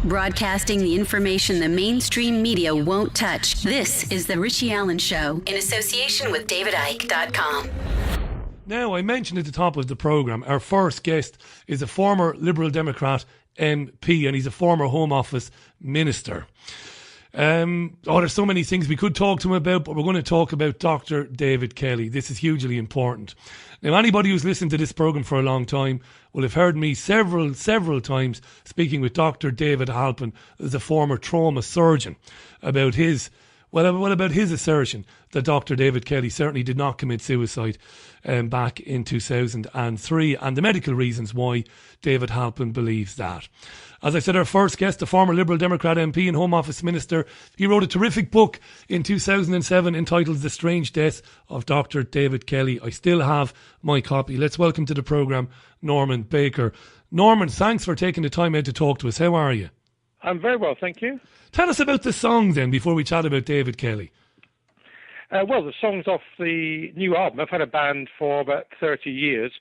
Broadcasting the information the mainstream media won't touch. This is The Richie Allen Show in association with DavidIke.com. Now, I mentioned at the top of the programme, our first guest is a former Liberal Democrat MP and he's a former Home Office Minister. There's so many things we could talk to him about, but we're going to talk about Dr. David Kelly. This is hugely important. Now, anybody who's listened to this programme for a long time will have heard me several times speaking with Dr. David Halpin, as a former trauma surgeon, about his assertion that Dr. David Kelly certainly did not commit suicide back in 2003, and the medical reasons why David Halpin believes that. As I said, our first guest, a former Liberal Democrat MP and Home Office Minister, he wrote a terrific book in 2007 entitled The Strange Death of Dr. David Kelly. I still have my copy. Let's welcome to the programme Norman Baker. Norman, thanks for taking the time out to talk to us. How are you? I'm very well, thank you. Tell us about the song then, before we chat about David Kelly. Well, the song's off the new album. I've had a band for about 30 years.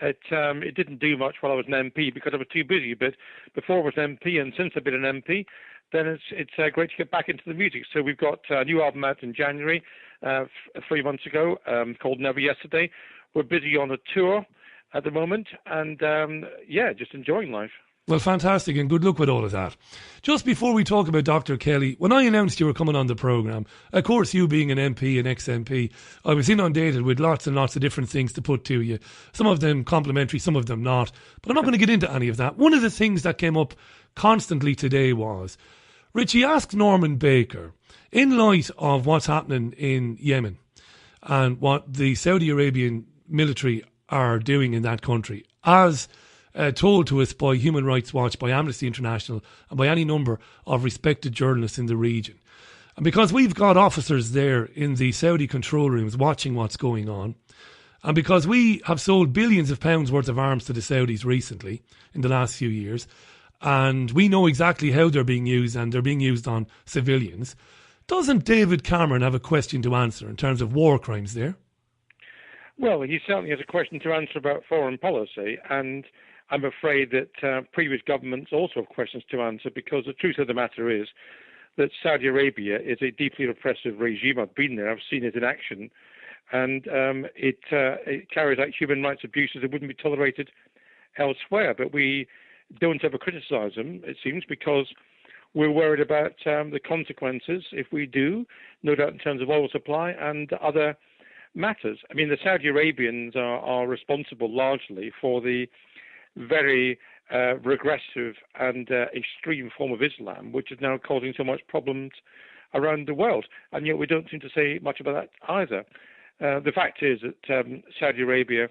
It didn't do much while I was an MP because I was too busy, but before I was an MP and since I've been an MP, then it's great to get back into the music. So we've got a new album out in January, 3 months ago, called Never Yesterday. We're busy on a tour at the moment and, just enjoying life. Well, fantastic, and good luck with all of that. Just before we talk about Dr. Kelly, when I announced you were coming on the programme, of course, you being an MP, an ex-MP, I was inundated with lots and lots of different things to put to you. Some of them complimentary, some of them not. But I'm not going to get into any of that. One of the things that came up constantly today was, Richie, asked Norman Baker, in light of what's happening in Yemen and what the Saudi Arabian military are doing in that country, as told to us by Human Rights Watch, by Amnesty International and by any number of respected journalists in the region. And because we've got officers there in the Saudi control rooms watching what's going on, and because we have sold billions of pounds worth of arms to the Saudis recently in the last few years, and we know exactly how they're being used, and they're being used on civilians, doesn't David Cameron have a question to answer in terms of war crimes there? Well, he certainly has a question to answer about foreign policy, and I'm afraid that previous governments also have questions to answer, because the truth of the matter is that Saudi Arabia is a deeply repressive regime. I've been there, I've seen it in action, and it carries out human rights abuses that wouldn't be tolerated elsewhere. But we don't ever criticise them, it seems, because we're worried about the consequences if we do, no doubt in terms of oil supply and other matters. I mean, the Saudi Arabians are responsible largely for the very regressive and extreme form of Islam, which is now causing so much problems around the world. And yet we don't seem to say much about that either. The fact is that Saudi Arabia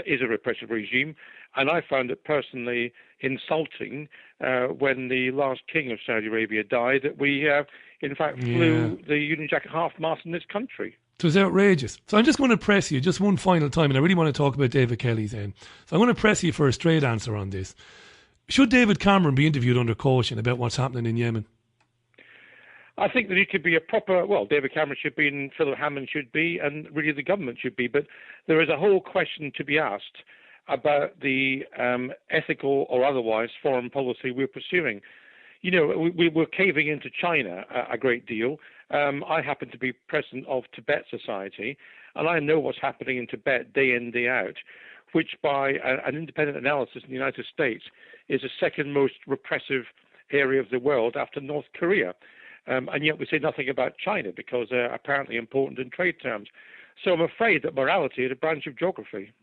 is a repressive regime, and I found it personally insulting when the last king of Saudi Arabia died, that we in fact flew the Union Jack at half-mast in this country. It was outrageous. So I'm just going to press you just one final time, and I really want to talk about David Kelly then. So I'm going to press you for a straight answer on this. Should David Cameron be interviewed under caution about what's happening in Yemen? I think that it could be a proper, David Cameron should be, and Philip Hammond should be, and really the government should be. But there is a whole question to be asked about the ethical or otherwise foreign policy we're pursuing. You know, we're caving into China a great deal. I happen to be president of Tibet Society, and I know what's happening in Tibet day in, day out, which by an independent analysis in the United States is the second most repressive area of the world after North Korea. And yet we say nothing about China because they're apparently important in trade terms. So I'm afraid that morality is a branch of geography.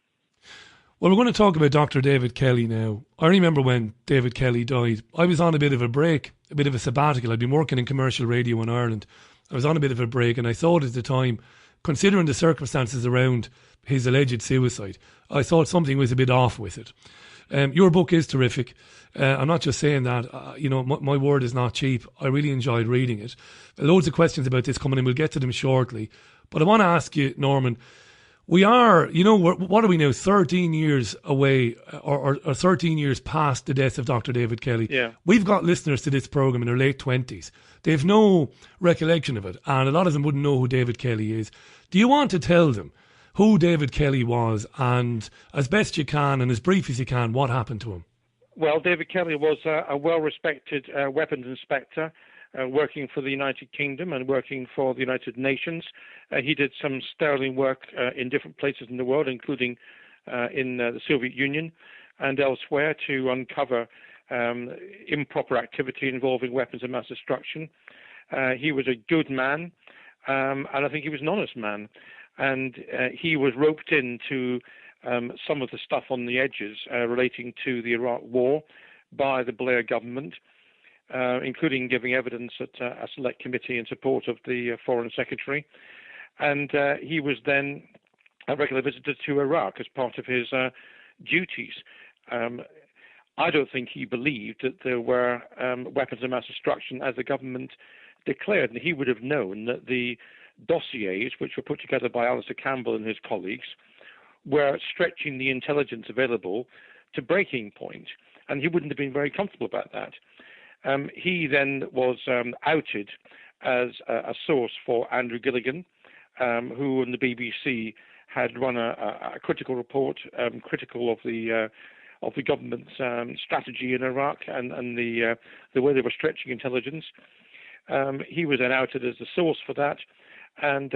Well, we're going to talk about Dr. David Kelly now. I remember when David Kelly died, I was on a bit of a break, a bit of a sabbatical. I'd been working in commercial radio in Ireland. I was on a bit of a break, and I thought at the time, considering the circumstances around his alleged suicide, I thought something was a bit off with it. Your book is terrific. I'm not just saying that. My word is not cheap. I really enjoyed reading it. Loads of questions about this coming in. We'll get to them shortly. But I want to ask you, Norman, we are, what are we now, 13 years away or 13 years past the death of Dr. David Kelly. Yeah. We've got listeners to this programme in their late 20s. They've no recollection of it, and a lot of them wouldn't know who David Kelly is. Do you want to tell them who David Kelly was and, as best you can and as brief as you can, what happened to him? Well, David Kelly was a well-respected weapons inspector working for the United Kingdom and working for the United Nations. He did some sterling work in different places in the world, including in the Soviet Union and elsewhere, to uncover improper activity involving weapons of mass destruction. He was a good man, and I think he was an honest man. And he was roped into some of the stuff on the edges relating to the Iraq War by the Blair government, including giving evidence at a select committee in support of the Foreign Secretary. And he was then a regular visitor to Iraq as part of his duties. I don't think he believed that there were weapons of mass destruction as the government declared, and he would have known that the dossiers, which were put together by Alistair Campbell and his colleagues, were stretching the intelligence available to breaking point, and he wouldn't have been very comfortable about that. He then was outed as a source for Andrew Gilligan, who in the BBC had run a critical report, critical of the government's strategy in Iraq and the way they were stretching intelligence. He was then outed as the source for that, and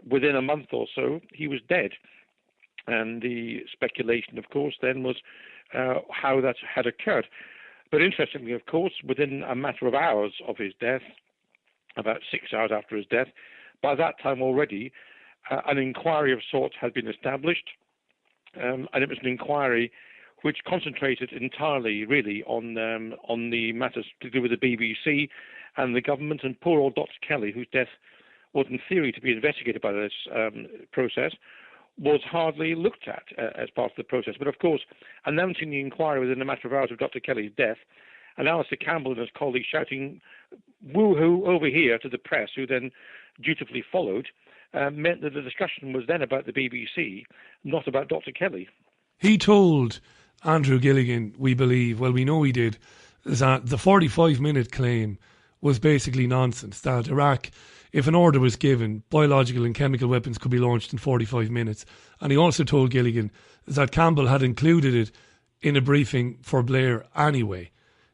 within a month or so, he was dead. And the speculation, of course, then was how that had occurred. But interestingly, of course, within a matter of hours of his death, about 6 hours after his death, by that time already, an inquiry of sorts had been established, and it was an inquiry which concentrated entirely, really, on the matters to do with the BBC and the government. And poor old Dr. Kelly, whose death was in theory to be investigated by this process, was hardly looked at as part of the process. But of course, announcing the inquiry within a matter of hours of Dr. Kelly's death, and Alistair Campbell and his colleagues shouting "woo-hoo" over here to the press, who then dutifully followed, meant that the discussion was then about the BBC, not about Dr. Kelly. He told Andrew Gilligan, we believe, well, we know he did, that the 45-minute claim was basically nonsense, that Iraq, if an order was given, biological and chemical weapons could be launched in 45 minutes. And he also told Gilligan that Campbell had included it in a briefing for Blair anyway.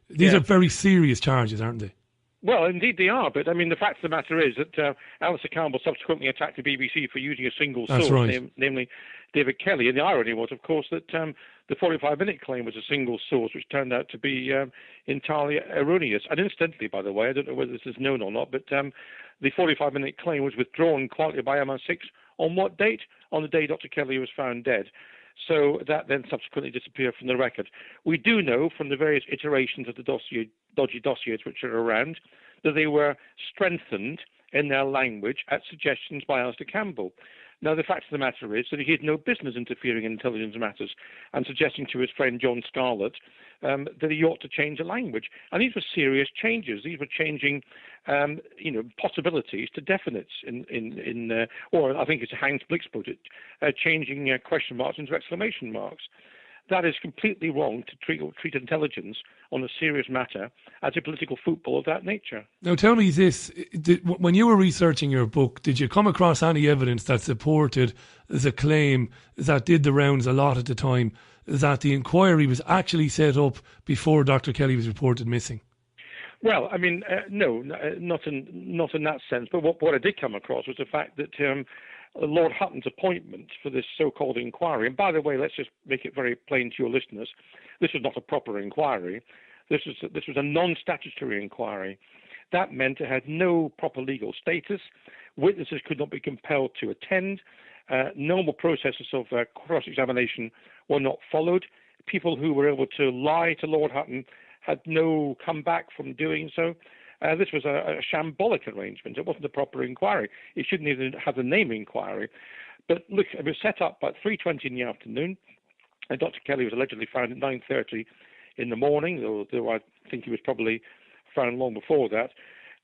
These are very serious charges, aren't they? Well, indeed they are, but I mean, the fact of the matter is that Alistair Campbell subsequently attacked the BBC for using a single source, namely David Kelly. And the irony was, of course, that the 45-minute claim was a single source, which turned out to be entirely erroneous. And incidentally, by the way, I don't know whether this is known or not, but the 45-minute claim was withdrawn quietly by MI6 on what date? On the day Dr. Kelly was found dead. So that then subsequently disappeared from the record. We do know from the various iterations of the dodgy dossiers which are around that they were strengthened in their language at suggestions by Alistair Campbell. Now, the fact of the matter is that he had no business interfering in intelligence matters and suggesting to his friend John Scarlett that he ought to change the language. And these were serious changes. These were changing, possibilities to definites or I think it's Hans Blix put it, changing question marks into exclamation marks. That is completely wrong to treat intelligence on a serious matter as a political football of that nature. Now tell me this, when you were researching your book, did you come across any evidence that supported the claim that did the rounds a lot at the time, that the inquiry was actually set up before Dr. Kelly was reported missing? Well, I mean, no, not in that sense. But what I did come across was the fact that Lord Hutton's appointment for this so-called inquiry, and by the way, let's just make it very plain to your listeners, this was not a proper inquiry. This was a non-statutory inquiry. That meant it had no proper legal status. Witnesses could not be compelled to attend. Normal processes of cross-examination were not followed. People who were able to lie to Lord Hutton had no comeback from doing so. This was a shambolic arrangement. It wasn't a proper inquiry. It shouldn't even have the name inquiry. But look, it was set up about 3:20 in the afternoon, and Dr. Kelly was allegedly found at 9:30 in the morning, though I think he was probably found long before that.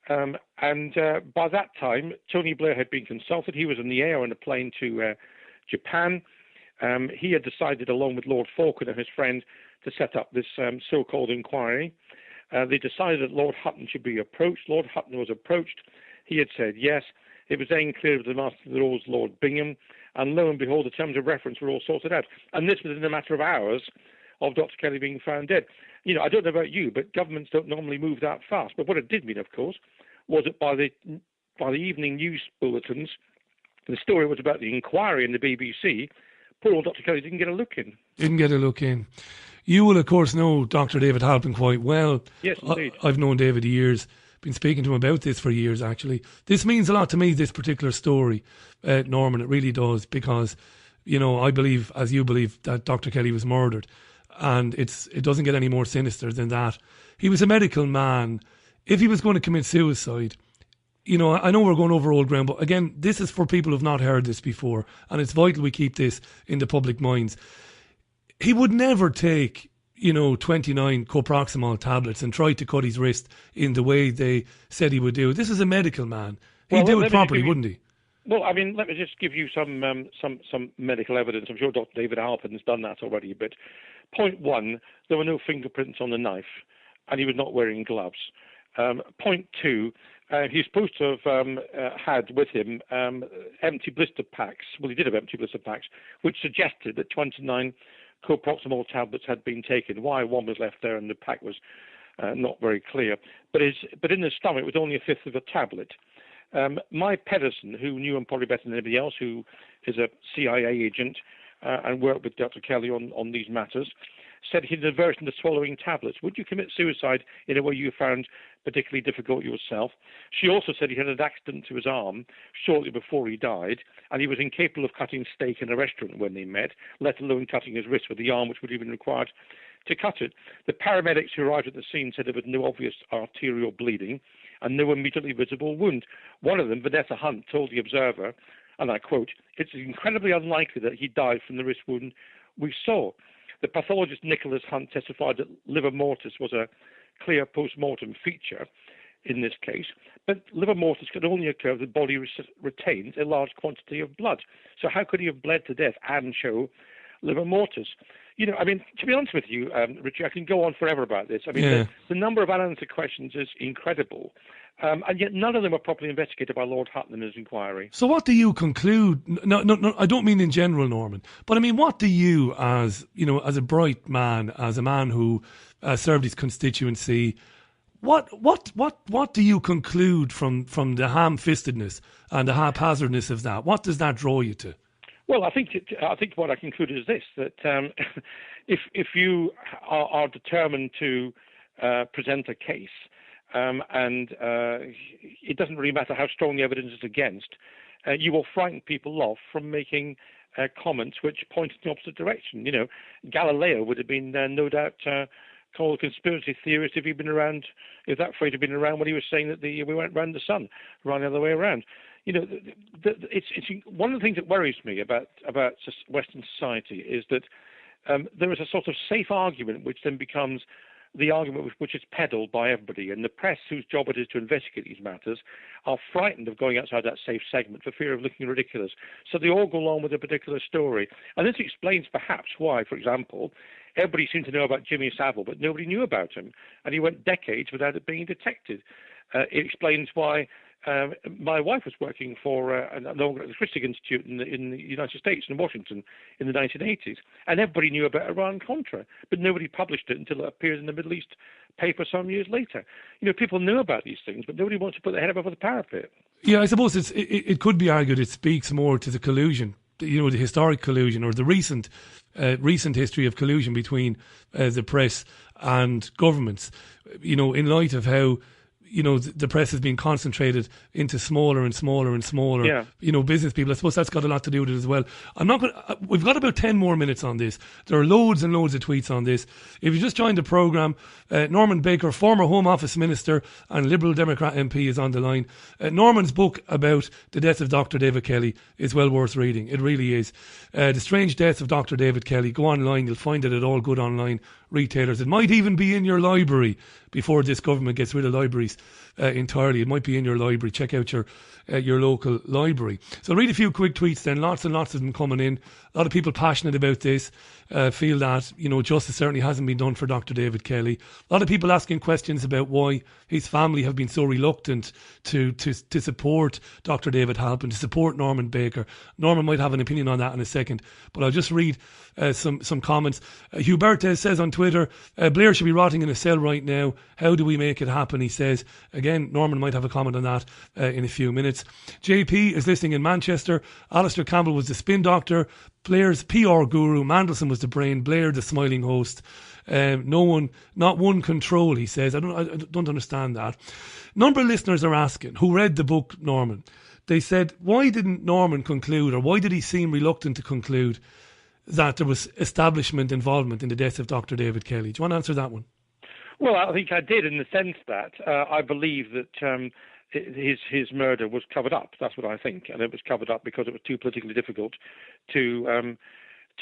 And by that time, Tony Blair had been consulted. He was in the air on a plane to Japan. He had decided, along with Lord Falkland and his friend, to set up this so-called inquiry. They decided that Lord Hutton should be approached. Lord Hutton was approached. He had said yes. It was then clear that the Master of the Rolls, Lord Bingham, and lo and behold, the terms of reference were all sorted out. And this was in a matter of hours of Dr. Kelly being found dead. I don't know about you, but governments don't normally move that fast. But what it did mean, of course, was that by the evening news bulletins, the story was about the inquiry in the BBC. Poor old Dr. Kelly didn't get a look in. Didn't get a look in. You will, of course, know Dr. David Halpin quite well. Yes, indeed. I've known David years, been speaking to him about this for years, actually. This means a lot to me, this particular story, Norman. It really does, because, I believe, as you believe, that Dr. Kelly was murdered. And it doesn't get any more sinister than that. He was a medical man. If he was going to commit suicide, I know we're going over old ground, but again, this is for people who've not heard this before, and it's vital we keep this in the public minds. He would never take, 29 coproximol tablets and try to cut his wrist in the way they said he would do. This is a medical man. He'd do it properly, wouldn't he? Well, let me just give you some medical evidence. I'm sure Dr. David Halpin has done that already. But point one, there were no fingerprints on the knife, and he was not wearing gloves. Point two, he's supposed to have had with him empty blister packs. Well, he did have empty blister packs, which suggested that 29 coproximol tablets had been taken. Why one was left there and the pack was not very clear. But in the stomach, it was only a fifth of a tablet. My Pedersen, who knew him probably better than anybody else, who is a CIA agent and worked with Dr. Kelly on these matters, said he had an aversion to swallowing tablets. Would you commit suicide in a way you found particularly difficult yourself? She also said he had an accident to his arm shortly before he died, and he was incapable of cutting steak in a restaurant when they met, let alone cutting his wrist with the arm, which would have been required to cut it. The paramedics who arrived at the scene said there was no obvious arterial bleeding and no immediately visible wound. One of them, Vanessa Hunt, told the Observer, and I quote, "It's incredibly unlikely that he died from the wrist wound we saw." The pathologist Nicholas Hunt testified that liver mortis was a clear post-mortem feature in this case, but liver mortis could only occur if the body retains a large quantity of blood. So how could he have bled to death and show liver mortis? To be honest with you, Richie, I can go on forever about this. The number of unanswered questions is incredible. And yet none of them are properly investigated by Lord Hutton in his inquiry. So what do you conclude? No, I don't mean in general, Norman. But what do you, as a bright man, as a man who served his constituency, what do you conclude from the ham-fistedness and the haphazardness of that? What does that draw you to? Well, I think what I conclude is this: that if you are determined to present a case. And it doesn't really matter how strong the evidence is against, you will frighten people off from making comments which point in the opposite direction. Galileo would have been no doubt called a conspiracy theorist if that phrase had been around when he was saying that we went round the sun, rather the other way around. It's one of the things that worries me about Western society is that there is a sort of safe argument which then becomes the argument which is peddled by everybody, and the press, whose job it is to investigate these matters, are frightened of going outside that safe segment for fear of looking ridiculous. So they all go along with a particular story. And this explains perhaps why, for example, everybody seemed to know about Jimmy Savile, but nobody knew about him, and he went decades without it being detected. It explains why my wife was working for an Christic Institute in the United States, in Washington, in the 1980s. And everybody knew about Iran-Contra, but nobody published it until it appeared in the Middle East paper some years later. People knew about these things, but nobody wants to put their head above the parapet. Yeah, I suppose it could be argued it speaks more to the collusion, the historic collusion, or the recent history of collusion between the press and governments, in light of how the press has been concentrated into smaller and smaller and smaller, business people. I suppose that's got a lot to do with it as well. We've got about 10 more minutes on this. There are loads and loads of tweets on this. If you just joined the programme, Norman Baker, former Home Office Minister and Liberal Democrat MP, is on the line. Norman's book about the death of Dr. David Kelly is well worth reading. It really is. The Strange Death of Dr. David Kelly. Go online, you'll find it at all good online retailers. It might even be in your library before this government gets rid of libraries entirely. It might be in your library. Check out your local library. So I'll read a few quick tweets then. Lots and lots of them coming in A lot of people passionate about this feel that, justice certainly hasn't been done for Dr. David Kelly. A lot of people asking questions about why his family have been so reluctant to support Dr. David Halpin, to support Norman Baker. Norman might have an opinion on that in a second, but I'll just read some comments. Hugh Bertes says on Twitter, Blair should be rotting in a cell right now. How do we make it happen? He says. Again, Norman might have a comment on that in a few minutes. JP is listening in Manchester. Alistair Campbell was the spin doctor. Blair's PR guru. Mandelson was the brain. Blair the smiling host. Not one control, he says. I don't understand that. Number of listeners are asking, who read the book, Norman. They said, why didn't Norman conclude, or why did he seem reluctant to conclude that there was establishment involvement in the death of Dr. David Kelly? Do you want to answer that one? Well, I think I did, in the sense that I believe that his murder was covered up. That's what I think, and it was covered up because it was too politically difficult to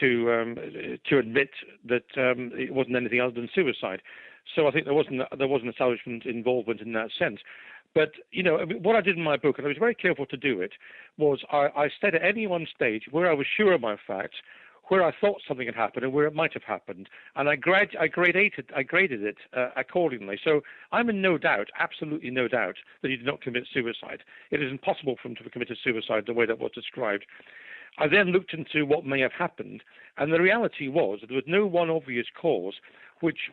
admit that it wasn't anything other than suicide. So I think there wasn't establishment involvement in that sense. But what I did in my book, and I was very careful to do it, was I said at any one stage where I was sure of my facts, where I thought something had happened and where it might have happened, and I graded it accordingly. So I'm in no doubt, absolutely no doubt, that he did not commit suicide. It is impossible for him to have committed suicide the way that was described. I then looked into what may have happened, and the reality was that there was no one obvious cause which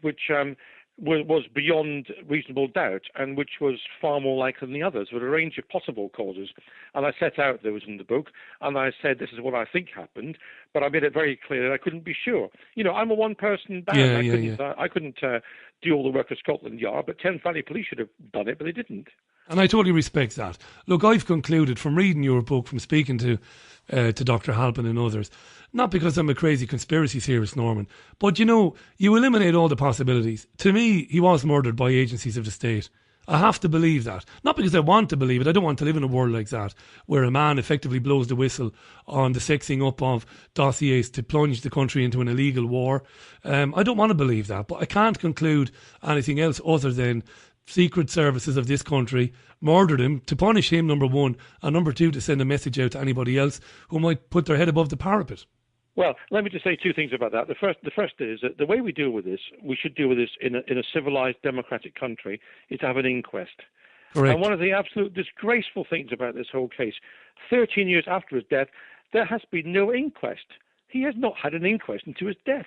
was beyond reasonable doubt, and which was far more likely than the others, with a range of possible causes. And I set out those in the book, and I said, this is what I think happened, but I made it very clear that I couldn't be sure. I'm a one-person band. I couldn't do all the work of Scotland Yard, but Thames Valley Police should have done it, but they didn't. And I totally respect that. Look, I've concluded from reading your book, from speaking to Dr. Halpin and others, not because I'm a crazy conspiracy theorist, Norman, but you eliminate all the possibilities. To me, he was murdered by agencies of the state. I have to believe that. Not because I want to believe it. I don't want to live in a world like that, where a man effectively blows the whistle on the sexing up of dossiers to plunge the country into an illegal war. I don't want to believe that, but I can't conclude anything else other than secret services of this country murdered him to punish him, number one, and number two, to send a message out to anybody else who might put their head above the parapet. Well, let me just say two things about that. The first is that the way we deal with this, we should deal with this in a civilized, democratic country, is to have an inquest. Correct. And one of the absolute disgraceful things about this whole case, 13 years after his death, there has been no inquest. He has not had an inquest into his death.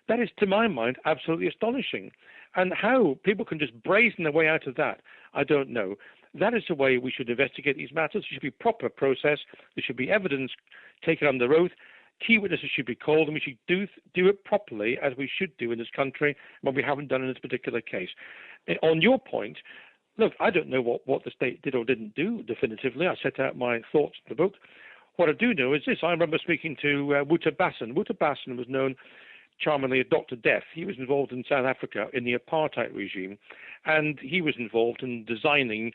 That is, to my mind, absolutely astonishing. And how people can just brazen their way out of that, I don't know. That is the way we should investigate these matters. There should be proper process. There should be evidence taken under oath. Key witnesses should be called, and we should do it properly, as we should do in this country, what we haven't done in this particular case. On your point, look, I don't know what the state did or didn't do definitively. I set out my thoughts in the book. What I do know is this. I remember speaking to Wouter Basson. Wouter Basson was known charmingly as Dr. Death. He was involved in South Africa in the apartheid regime, and he was involved in designing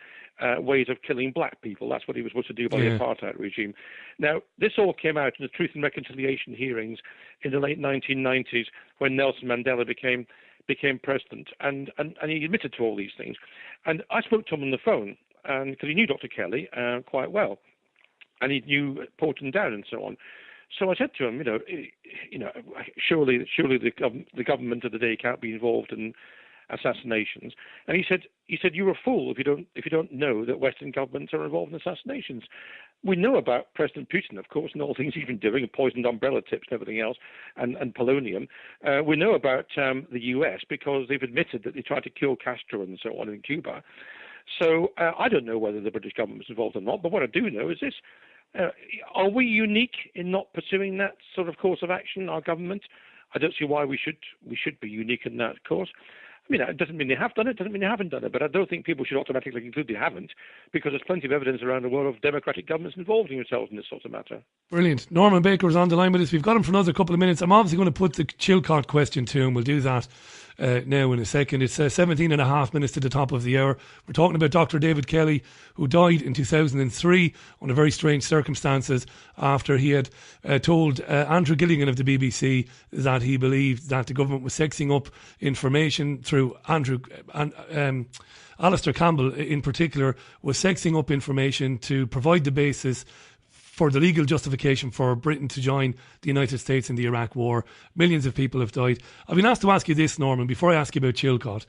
ways of killing black people. That's what he was supposed to do by the apartheid regime. Now, this all came out in the Truth and Reconciliation hearings in the late 1990s when Nelson Mandela became president, and he admitted to all these things. And I spoke to him on the phone, and because he knew Dr. Kelly quite well, and he knew Porton Down and so on. So I said to him, surely the government of the day can't be involved in assassinations. And he said, you're a fool if you don't know that Western governments are involved in assassinations. We know about President Putin, of course, and all the things he's been doing, and poisoned umbrella tips and everything else, and polonium. We know about the US because they've admitted that they tried to kill Castro and so on in Cuba. So I don't know whether the British government was involved or not, but what I do know is this. Are we unique in not pursuing that sort of course of action, our government? I don't see why we should be unique in that course. I mean, it doesn't mean they have done it, doesn't mean they haven't done it, but I don't think people should automatically conclude they haven't, because there's plenty of evidence around the world of democratic governments involving themselves in this sort of matter. Brilliant. Norman Baker is on the line with us. We've got him for another couple of minutes. I'm obviously going to put the Chilcot question to him. We'll do that now in a second. It's 17 and a half minutes to the top of the hour. We're talking about Dr. David Kelly, who died in 2003 under very strange circumstances after he had told Andrew Gilligan of the BBC that he believed that the government was sexing up information through Alistair Campbell in particular was sexing up information to provide the basis for the legal justification for Britain to join the United States in the Iraq War. Millions of people have died. I've been asked to ask you this, Norman, before I ask you about Chilcot.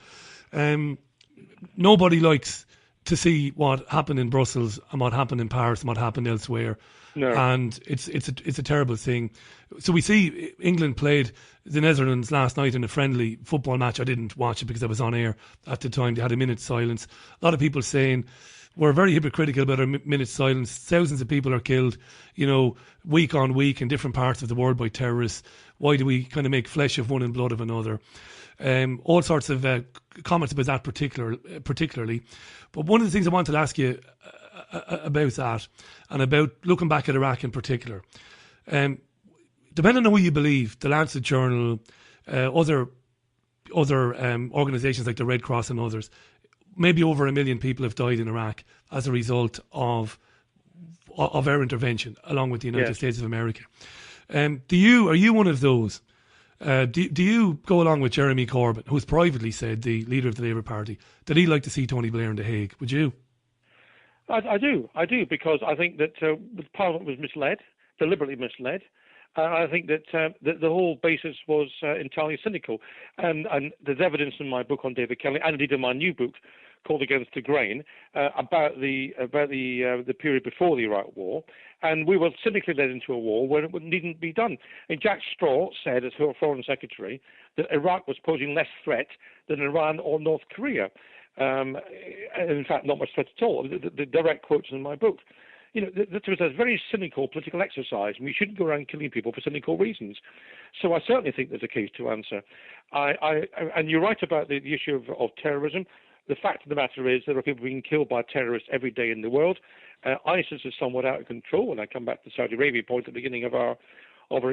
Nobody likes to see what happened in Brussels and what happened in Paris and what happened elsewhere. No. And it's a terrible thing. So we see England played the Netherlands last night in a friendly football match. I didn't watch it because I was on air at the time. They had a minute's silence. A lot of people saying we're very hypocritical about our minute's silence. Thousands of people are killed, week on week in different parts of the world by terrorists. Why do we kind of make flesh of one and blood of another? All sorts of comments about that particularly. But one of the things I wanted to ask you about that, and about looking back at Iraq in particular, depending on who you believe, the Lancet Journal, other organisations like the Red Cross and others, maybe over 1 million people have died in Iraq as a result of our intervention, along with the United States of America. Are you one of those? Do you go along with Jeremy Corbyn, who's privately said, the leader of the Labour Party, that he'd like to see Tony Blair in The Hague? Would you? I do, because I think that the Parliament was misled, deliberately misled. I think that the whole basis was entirely cynical, and there's evidence in my book on David Kelly, and indeed in my new book called Against the Grain, about the period before the Iraq War, and we were cynically led into a war where it needn't be done. And Jack Straw said, as Foreign Secretary, that Iraq was posing less threat than Iran or North Korea. In fact, not much threat at all. The direct quotes in my book. This was a very cynical political exercise, and we shouldn't go around killing people for cynical reasons. So I certainly think there's a case to answer. And you're right about the issue of terrorism. The fact of the matter is there are people being killed by terrorists every day in the world. ISIS is somewhat out of control, and I come back to the Saudi Arabia point at the beginning of our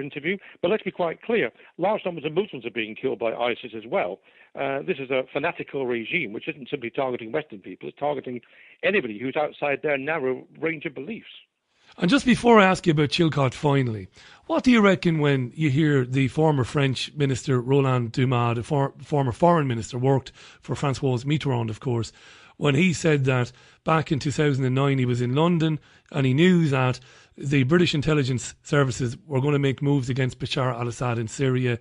interview. But let's be quite clear, large numbers of Muslims are being killed by ISIS as well. This is a fanatical regime which isn't simply targeting Western people, it's targeting anybody who's outside their narrow range of beliefs. And just before I ask you about Chilcot finally, what do you reckon when you hear the former French minister Roland Dumas, the former foreign minister, worked for Francois Mitterrand, of course, when he said that back in 2009 he was in London and he knew that the British intelligence services were going to make moves against Bashar al-Assad in Syria.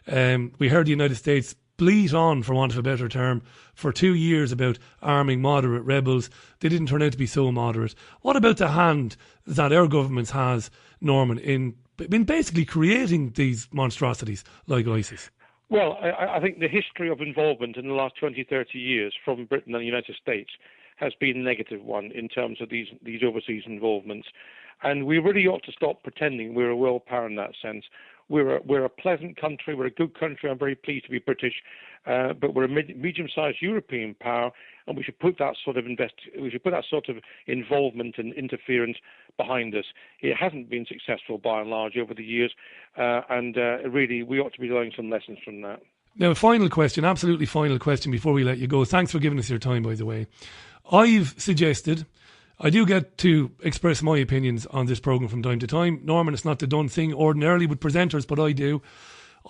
We heard the United States bleat on, for want of a better term, for 2 years about arming moderate rebels. They didn't turn out to be so moderate. What about the hand that our government has, Norman, in basically creating these monstrosities like ISIS? Well, I think the history of involvement in the last 20, 30 years from Britain and the United States has been a negative one in terms of these overseas involvements. And we really ought to stop pretending we're a world power in that sense. We're a pleasant country. We're a good country. I'm very pleased to be British, but we're a medium-sized European power, and we should put that sort of involvement and interference behind us. It hasn't been successful by and large over the years, and really we ought to be learning some lessons from that. Now, final question, absolutely final question before we let you go. Thanks for giving us your time, by the way. I've suggested, I do get to express my opinions on this programme from time to time. Norman, it's not the done thing ordinarily with presenters, but I do.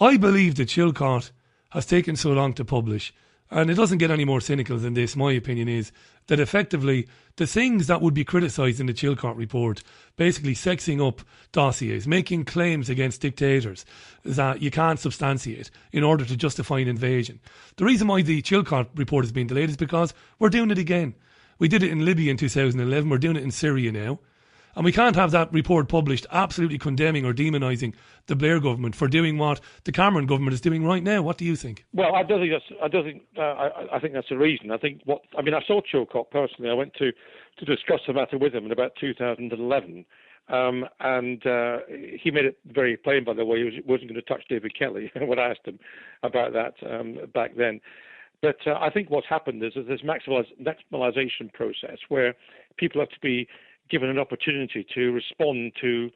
I believe that Chilcot has taken so long to publish, and it doesn't get any more cynical than this. My opinion is that effectively the things that would be criticised in the Chilcot report, basically sexing up dossiers, making claims against dictators that you can't substantiate in order to justify an invasion. The reason why the Chilcot report has been delayed is because we're doing it again. We did it in Libya in 2011, we're doing it in Syria now. And we can't have that report published absolutely condemning or demonising the Blair government for doing what the Cameron government is doing right now. What do you think? Well, I think that's the reason. I saw Chilcot personally. I went to discuss the matter with him in about 2011. And he made it very plain, by the way, he wasn't going to touch David Kelly when I asked him about that back then. But I think what's happened is this maximalisation process where people have to be given an opportunity to respond to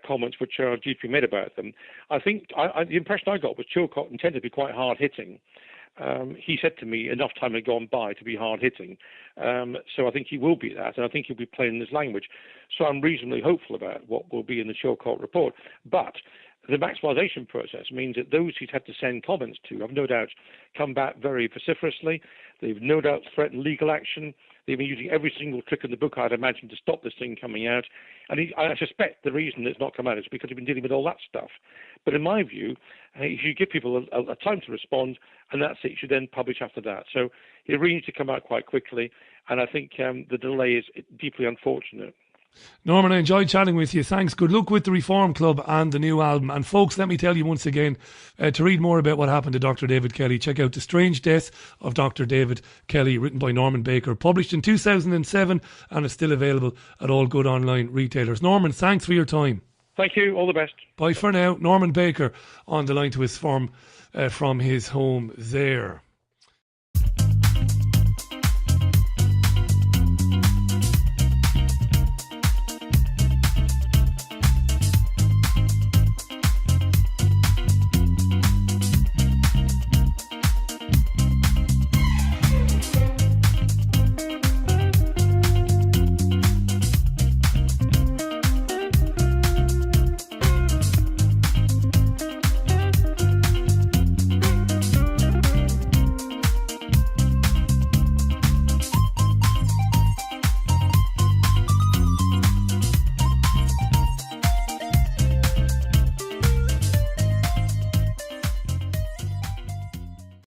comments which are due to be made about them. I think the impression I got was Chilcot intended to be quite hard-hitting. He said to me enough time had gone by to be hard-hitting. So I think he will be that, and I think he'll be plain in his language. So I'm reasonably hopeful about what will be in the Chilcot report. But the maximisation process means that those he's had to send comments to have no doubt come back very vociferously. They've no doubt threatened legal action. They've been using every single trick in the book, I'd imagine, to stop this thing coming out. And I suspect the reason it's not come out is because he's been dealing with all that stuff. But in my view, you should give people a time to respond, and that's it. You should then publish after that. So it really needs to come out quite quickly, and I think the delay is deeply unfortunate. Norman, I enjoyed chatting with you. Thanks. Good luck with the Reform Club and the new album. And folks, let me tell you once again, to read more about what happened to Dr. David Kelly, check out The Strange Death of Dr. David Kelly, written by Norman Baker, published in 2007, and is still available at all good online retailers. Norman, thanks for your time. Thank you. All the best. Bye for now. Norman Baker on the line to his from his home there.